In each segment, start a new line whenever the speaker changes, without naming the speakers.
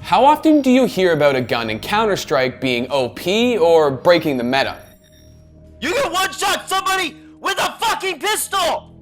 How often do you hear about a gun in Counter-Strike being OP or breaking the meta?
You can one-shot somebody with a fucking pistol!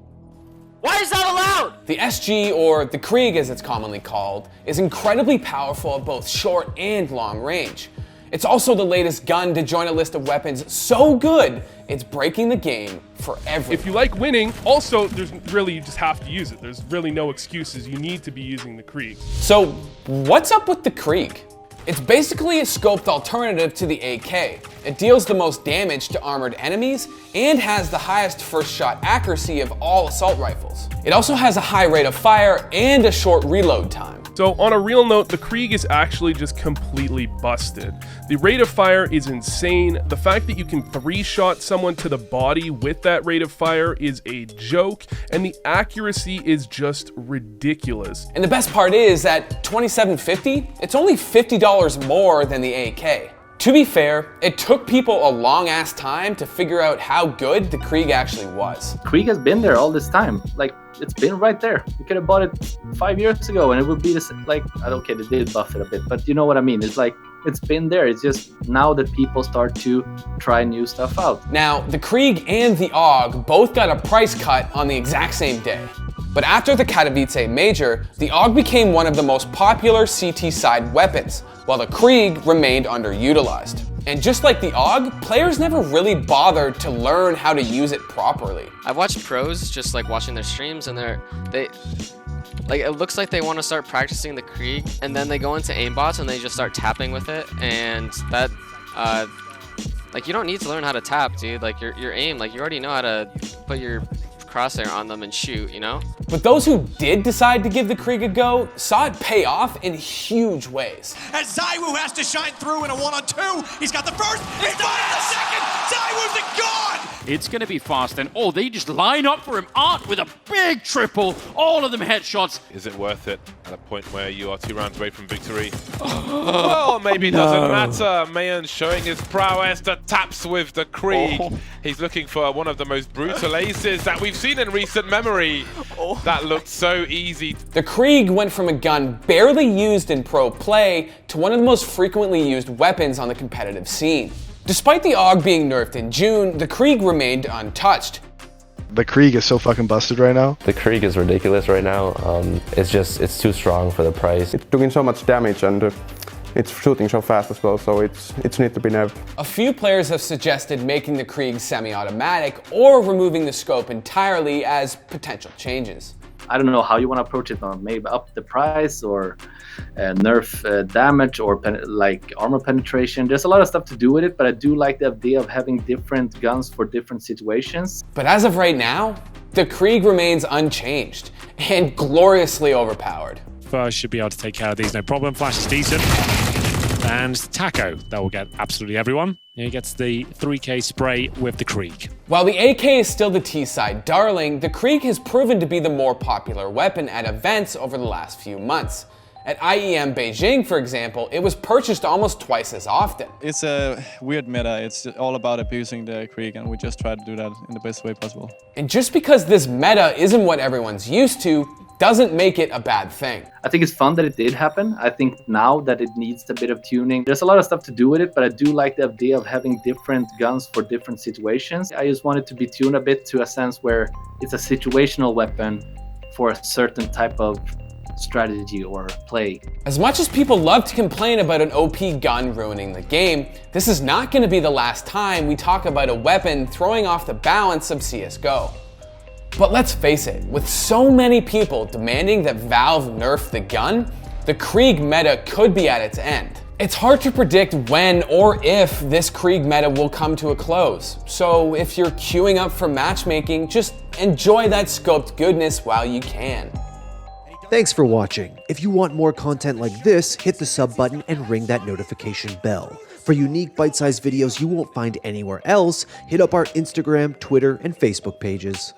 Why is that allowed?
The SG, or the Krieg as it's commonly called, is incredibly powerful at both short and long range. It's also the latest gun to join a list of weapons so good, it's breaking the game for everyone.
If you like winning, also, you just have to use it. There's really no excuses. You need to be using the Krieg.
So, what's up with the Krieg? It's basically a scoped alternative to the AK. It deals the most damage to armored enemies and has the highest first shot accuracy of all assault rifles. It also has a high rate of fire and a short reload time.
So on a real note, the Krieg is actually just completely busted. The rate of fire is insane. The fact that you can 3-shot someone to the body with that rate of fire is a joke, and the accuracy is just ridiculous.
And the best part is that $27.50, it's only $50 more than the AK. To be fair, it took people a long ass time to figure out how good the Krieg actually was.
Krieg has been there all this time. Like, it's been right there. You could have bought it 5 years ago and it would be this, like, okay, they did buff it a bit, but you know what I mean? It's like, it's been there. It's just now that people start to try new stuff out.
Now, the Krieg and the AUG both got a price cut on the exact same day. But after the Katowice Major, the AUG became one of the most popular CT side weapons, while the Krieg remained underutilized. And just like the AUG, players never really bothered to learn how to use it properly.
I've watched pros just like watching their streams, and it looks like they want to start practicing the Krieg, and then they go into aimbots and they just start tapping with it, and that like, you don't need to learn how to tap, dude. Like, your aim, like, you already know how to put your crosshair on them and shoot, you know?
But those who did decide to give the Krieg a go saw it pay off in huge ways.
As Zywoo has to shine through in a 1-on-2, he's got the first, he's got the second, Zywoo's gone!
It's going to be fast, and they just line up for him. Art with a big triple, all of them headshots.
Is it worth it at a point where you are 2 rounds away from victory? Well, maybe it doesn't matter. Mayan showing his prowess to taps with the Krieg. He's looking for one of the most brutal aces that we've seen in recent memory. That looked so easy.
The Krieg went from a gun barely used in pro play to one of the most frequently used weapons on the competitive scene. Despite the AUG being nerfed in June, the Krieg remained untouched.
The Krieg is so fucking busted right now.
The Krieg is ridiculous right now. It's too strong for the price.
It's doing so much damage, and it's shooting so fast as well, so it's need to be nerfed.
A few players have suggested making the Krieg semi-automatic or removing the scope entirely as potential changes.
I don't know how you want to approach it, maybe up the price or nerf damage or like armor penetration. There's a lot of stuff to do with it, but I do like the idea of having different guns for different situations.
But as of right now, the Krieg remains unchanged and gloriously overpowered.
First should be able to take care of these, no problem. Flash is decent. And Taco, that will get absolutely everyone. He gets the 3K spray with the Krieg.
While the AK is still the T-side darling, the Krieg has proven to be the more popular weapon at events over the last few months. At IEM Beijing, for example, it was purchased almost twice as often.
It's a weird meta. It's all about abusing the Krieg, and we just try to do that in the best way possible.
And just because this meta isn't what everyone's used to, doesn't make it a bad thing.
I think it's fun that it did happen. I think now that it needs a bit of tuning. There's a lot of stuff to do with it, but I do like the idea of having different guns for different situations. I just want it to be tuned a bit to a sense where it's a situational weapon for a certain type of strategy or play.
As much as people love to complain about an OP gun ruining the game, this is not going to be the last time we talk about a weapon throwing off the balance of CSGO. But let's face it, with so many people demanding that Valve nerf the gun, the Krieg meta could be at its end. It's hard to predict when or if this Krieg meta will come to a close. So if you're queuing up for matchmaking, just enjoy that scoped goodness while you can.
Thanks for watching. If you want more content like this, hit the sub button and ring that notification bell. For unique bite-sized videos you won't find anywhere else, hit up our Instagram, Twitter, and Facebook pages.